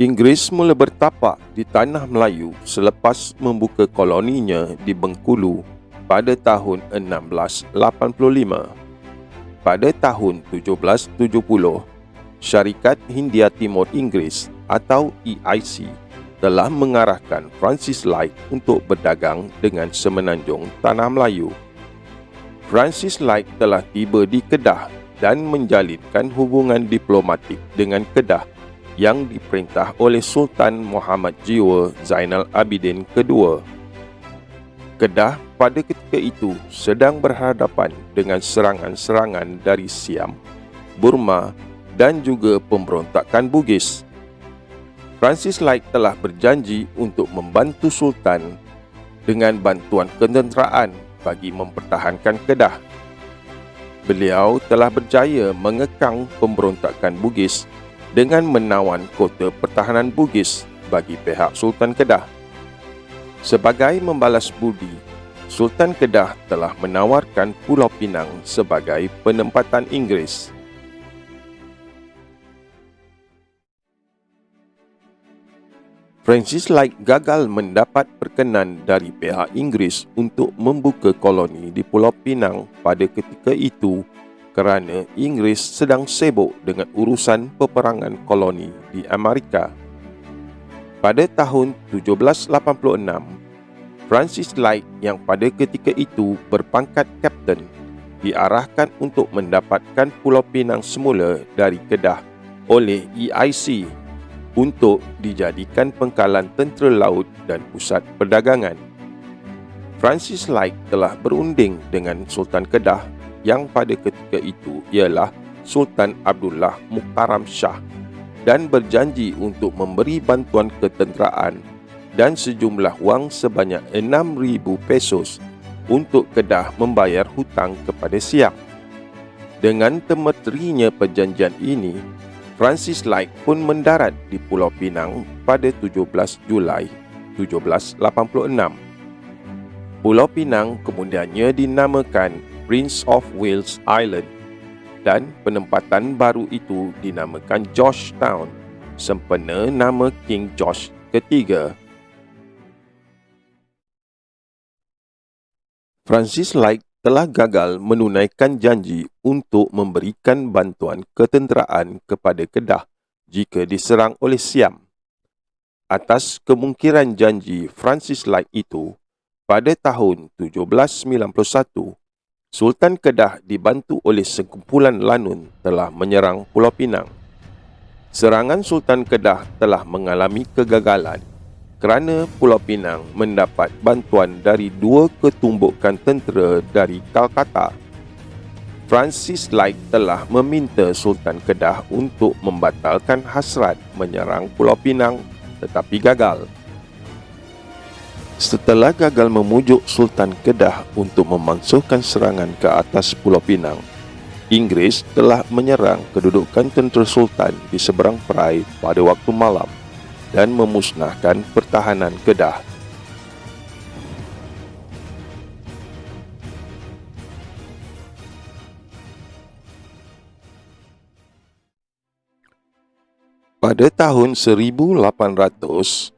Inggeris mula bertapak di tanah Melayu selepas membuka koloninya di Bengkulu pada tahun 1685. Pada tahun 1770, Syarikat Hindia Timur Inggeris atau EIC telah mengarahkan Francis Light untuk berdagang dengan semenanjung tanah Melayu. Francis Light telah tiba di Kedah dan menjalinkan hubungan diplomatik dengan Kedah yang diperintah oleh Sultan Muhammad Jiwa Zainal Abidin II. Kedah pada ketika itu sedang berhadapan dengan serangan-serangan dari Siam, Burma dan juga pemberontakan Bugis. Francis Light telah berjanji untuk membantu Sultan dengan bantuan ketenteraan bagi mempertahankan Kedah. Beliau telah berjaya mengekang pemberontakan Bugis dengan menawan kota pertahanan Bugis bagi pihak Sultan Kedah. Sebagai membalas budi, Sultan Kedah telah menawarkan Pulau Pinang sebagai penempatan Inggeris. Francis Light gagal mendapat perkenan dari pihak Inggeris untuk membuka koloni di Pulau Pinang pada ketika itu kerana Inggeris sedang sibuk dengan urusan peperangan koloni di Amerika. Pada tahun 1786, Francis Light yang pada ketika itu berpangkat kapten diarahkan untuk mendapatkan Pulau Pinang semula dari Kedah oleh EIC untuk dijadikan pangkalan tentera laut dan pusat perdagangan. Francis Light telah berunding dengan Sultan Kedah yang pada ketika itu ialah Sultan Abdullah Mukarram Shah dan berjanji untuk memberi bantuan ketenteraan dan sejumlah wang sebanyak 6,000 pesos untuk Kedah membayar hutang kepada Siam. Dengan termeterinya perjanjian ini, Francis Light pun mendarat di Pulau Pinang pada 17 Julai 1786. Pulau Pinang kemudiannya dinamakan Prince of Wales Island dan penempatan baru itu dinamakan Georgetown sempena nama King George III. Francis Light telah gagal menunaikan janji untuk memberikan bantuan ketenteraan kepada Kedah jika diserang oleh Siam. Atas kemungkiran janji Francis Light itu, pada tahun 1791, Sultan Kedah dibantu oleh sekumpulan Lanun telah menyerang Pulau Pinang. Serangan Sultan Kedah telah mengalami kegagalan kerana Pulau Pinang mendapat bantuan dari dua ketumbukan tentera dari Kolkata. Francis Light telah meminta Sultan Kedah untuk membatalkan hasrat menyerang Pulau Pinang tetapi gagal. Setelah gagal memujuk Sultan Kedah untuk memangsuhkan serangan ke atas Pulau Pinang, Inggeris telah menyerang kedudukan tentera Sultan di seberang perai pada waktu malam dan memusnahkan pertahanan Kedah. Pada tahun 1800,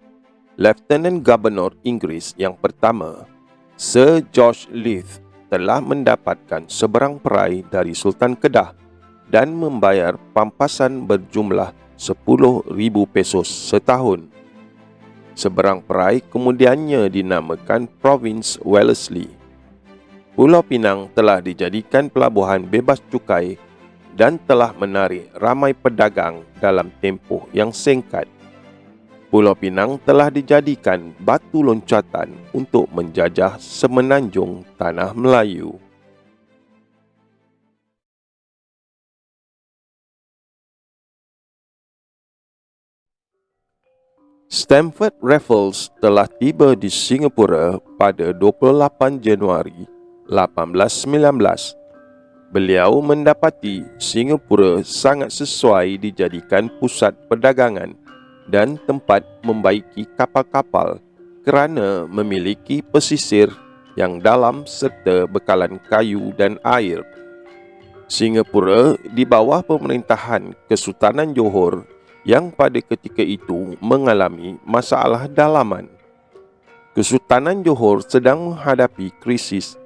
Lieutenant Governor Inggeris yang pertama, Sir George Leith, telah mendapatkan seberang perai dari Sultan Kedah dan membayar pampasan berjumlah 10,000 pesos setahun. Seberang perai kemudiannya dinamakan Province Wellesley. Pulau Pinang telah dijadikan pelabuhan bebas cukai dan telah menarik ramai pedagang dalam tempoh yang singkat. Pulau Pinang telah dijadikan batu loncatan untuk menjajah semenanjung tanah Melayu. Stamford Raffles telah tiba di Singapura pada 28 Januari 1819. Beliau mendapati Singapura sangat sesuai dijadikan pusat perdagangan dan tempat membaiki kapal-kapal kerana memiliki pesisir yang dalam serta bekalan kayu dan air. Singapura di bawah pemerintahan Kesultanan Johor yang pada ketika itu mengalami masalah dalaman. Kesultanan Johor sedang menghadapi krisis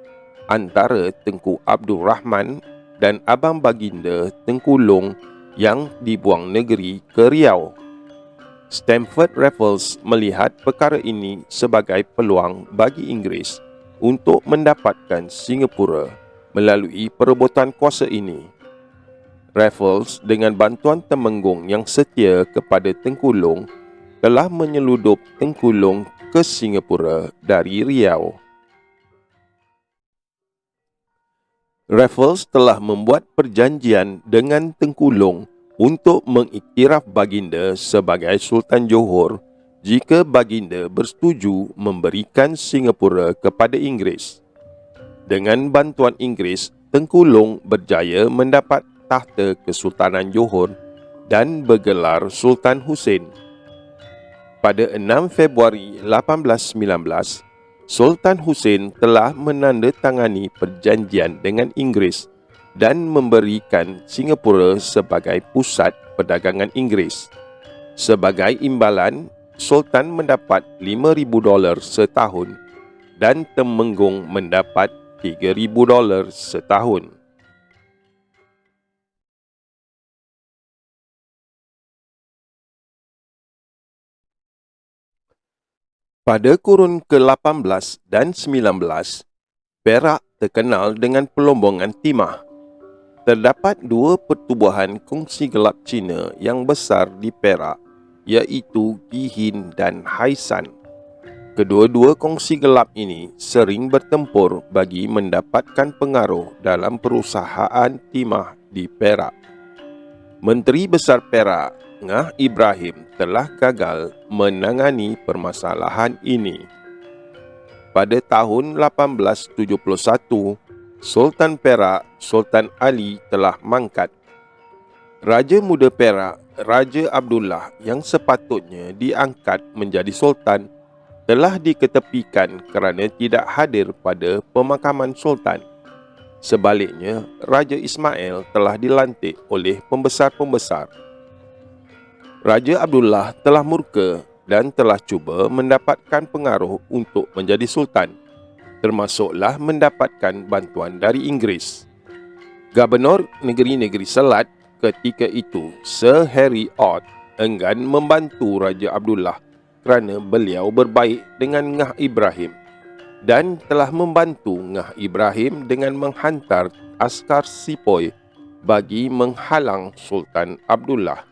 antara Tengku Abdul Rahman dan abang baginda Tengku Long yang dibuang negeri ke Riau. Stamford Raffles melihat perkara ini sebagai peluang bagi Inggeris untuk mendapatkan Singapura melalui perebutan kuasa ini. Raffles dengan bantuan Temenggung yang setia kepada Tengku Long telah menyeludup Tengku Long ke Singapura dari Riau. Raffles telah membuat perjanjian dengan Tengku Long untuk mengiktiraf baginda sebagai Sultan Johor jika baginda bersetuju memberikan Singapura kepada Inggeris. Dengan bantuan Inggeris, Tengku Long berjaya mendapat tahta Kesultanan Johor dan bergelar Sultan Hussein. Pada 6 Februari 1819, Sultan Hussein telah menandatangani perjanjian dengan Inggeris dan memberikan Singapura sebagai pusat perdagangan Inggeris. Sebagai imbalan, Sultan mendapat $5,000 setahun dan Temenggung mendapat $3,000 setahun. Pada kurun ke-18 dan 19, Perak terkenal dengan pelombongan timah. Terdapat dua pertubuhan kongsi gelap Cina yang besar di Perak, iaitu Gihin dan Haisan. Kedua-dua kongsi gelap ini sering bertempur bagi mendapatkan pengaruh dalam perusahaan timah di Perak. Menteri Besar Perak, Ngah Ibrahim, telah gagal menangani permasalahan ini. Pada tahun 1871, Sultan Perak, Sultan Ali telah mangkat. Raja Muda Perak, Raja Abdullah yang sepatutnya diangkat menjadi Sultan, telah diketepikan kerana tidak hadir pada pemakaman Sultan. Sebaliknya, Raja Ismail telah dilantik oleh pembesar-pembesar. Raja Abdullah telah murka dan telah cuba mendapatkan pengaruh untuk menjadi Sultan, termasuklah mendapatkan bantuan dari Inggeris. Gubernur negeri-negeri Selat ketika itu, Sir Harry Ord, enggan membantu Raja Abdullah kerana beliau berbaik dengan Ngah Ibrahim dan telah membantu Ngah Ibrahim dengan menghantar askar Sepoy bagi menghalang Sultan Abdullah.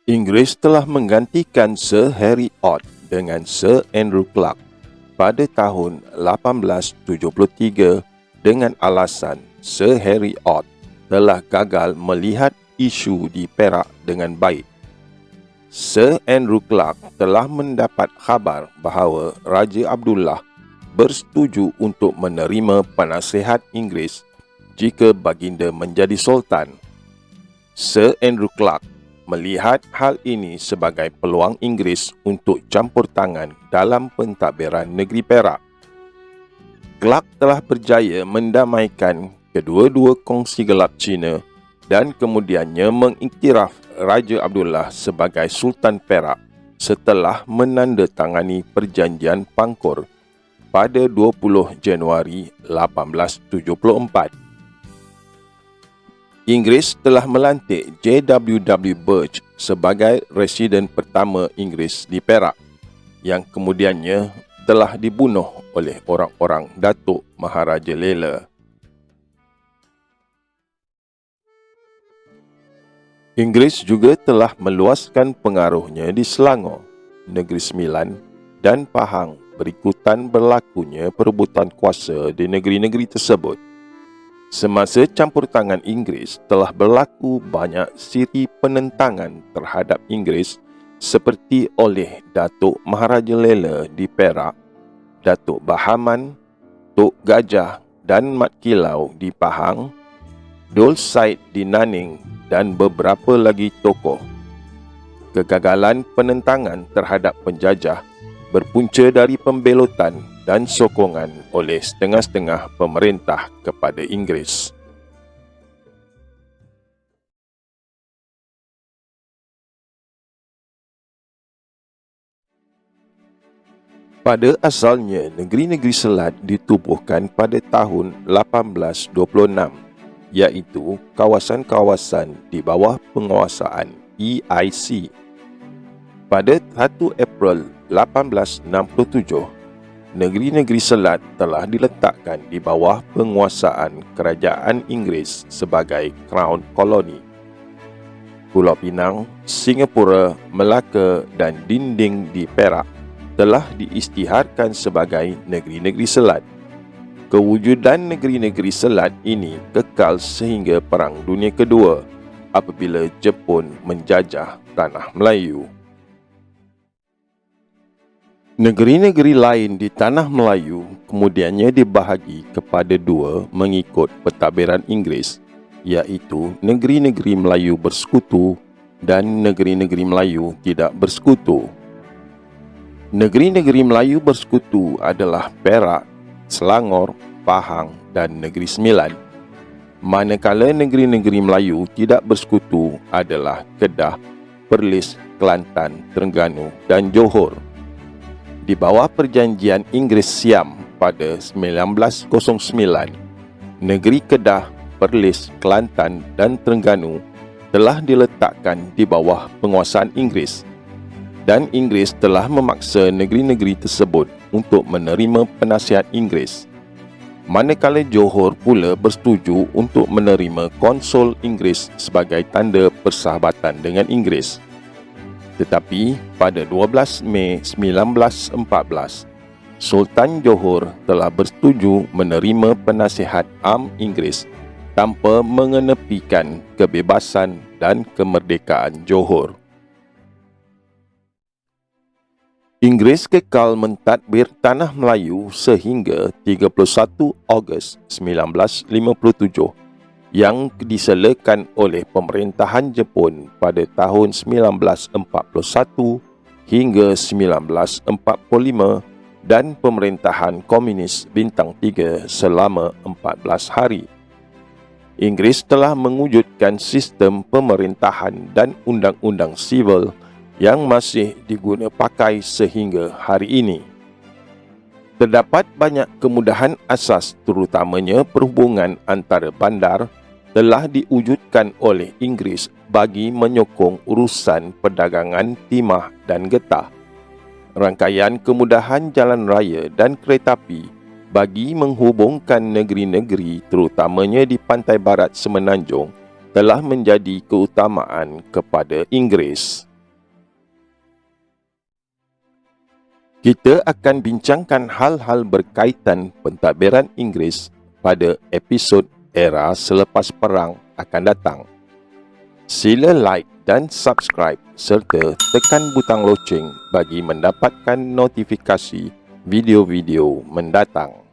Inggeris telah menggantikan Sir Harry Ord dengan Sir Andrew Clark pada tahun 1873 dengan alasan Sir Harry Ord telah gagal melihat isu di Perak dengan baik. Sir Andrew Clark telah mendapat khabar bahawa Raja Abdullah bersetuju untuk menerima penasihat Inggeris jika baginda menjadi Sultan. Sir Andrew Clark melihat hal ini sebagai peluang Inggeris untuk campur tangan dalam pentadbiran negeri Perak. Clark telah berjaya mendamaikan kedua-dua kongsi gelap Cina dan kemudiannya mengiktiraf Raja Abdullah sebagai Sultan Perak setelah menandatangani perjanjian Pangkor pada 20 Januari 1874. Inggeris telah melantik J.W.W. Birch sebagai residen pertama Inggeris di Perak, yang kemudiannya telah dibunuh oleh orang-orang Datuk Maharaja Lela. Inggeris juga telah meluaskan pengaruhnya di Selangor, Negeri Sembilan dan Pahang berikutan berlakunya perebutan kuasa di negeri-negeri tersebut. Semasa campur tangan Inggeris, telah berlaku banyak siri penentangan terhadap Inggeris seperti oleh Datuk Maharaja Lela di Perak, Datuk Bahaman, Tok Gajah dan Mat Kilau di Pahang, Dol Said di Naning dan beberapa lagi tokoh. Kegagalan penentangan terhadap penjajah berpunca dari pembelotan dan sokongan oleh setengah-setengah pemerintah kepada Inggeris. Pada asalnya, negeri-negeri Selat ditubuhkan pada tahun 1826, iaitu kawasan-kawasan di bawah penguasaan EIC. Pada 1 April 1867, negeri-negeri Selat telah diletakkan di bawah penguasaan Kerajaan Inggeris sebagai Crown Colony. Pulau Pinang, Singapura, Melaka dan Dinding di Perak telah diisytiharkan sebagai negeri-negeri Selat. Kewujudan negeri-negeri Selat ini kekal sehingga Perang Dunia Kedua apabila Jepun menjajah tanah Melayu. Negeri-negeri lain di tanah Melayu kemudiannya dibahagi kepada dua mengikut pentadbiran Inggeris, iaitu negeri-negeri Melayu bersekutu dan negeri-negeri Melayu tidak bersekutu. Negeri-negeri Melayu bersekutu adalah Perak, Selangor, Pahang dan Negeri Sembilan. Manakala negeri-negeri Melayu tidak bersekutu adalah Kedah, Perlis, Kelantan, Terengganu dan Johor. Di bawah perjanjian Inggeris-Siam pada 1909, negeri Kedah, Perlis, Kelantan dan Terengganu telah diletakkan di bawah penguasaan Inggeris, dan Inggeris telah memaksa negeri-negeri tersebut untuk menerima penasihat Inggeris. Manakala Johor pula bersetuju untuk menerima konsul Inggeris sebagai tanda persahabatan dengan Inggeris. Tetapi pada 12 Mei 1914, Sultan Johor telah bersetuju menerima penasihat am Inggeris tanpa mengenepikan kebebasan dan kemerdekaan Johor. Inggeris kekal mentadbir tanah Melayu sehingga 31 Ogos 1957 yang diselakan oleh pemerintahan Jepun pada tahun 1941 hingga 1945 dan pemerintahan Komunis Bintang 3 selama 14 hari. Inggeris telah mewujudkan sistem pemerintahan dan undang-undang sivil yang masih diguna pakai sehingga hari ini. Terdapat banyak kemudahan asas terutamanya perhubungan antara bandar telah diwujudkan oleh Inggeris bagi menyokong urusan perdagangan timah dan getah. Rangkaian kemudahan jalan raya dan kereta api bagi menghubungkan negeri-negeri terutamanya di pantai barat Semenanjung telah menjadi keutamaan kepada Inggeris. Kita akan bincangkan hal-hal berkaitan pentadbiran Inggeris pada episod Era Selepas Perang akan datang. Sila like dan subscribe serta tekan butang loceng bagi mendapatkan notifikasi video-video mendatang.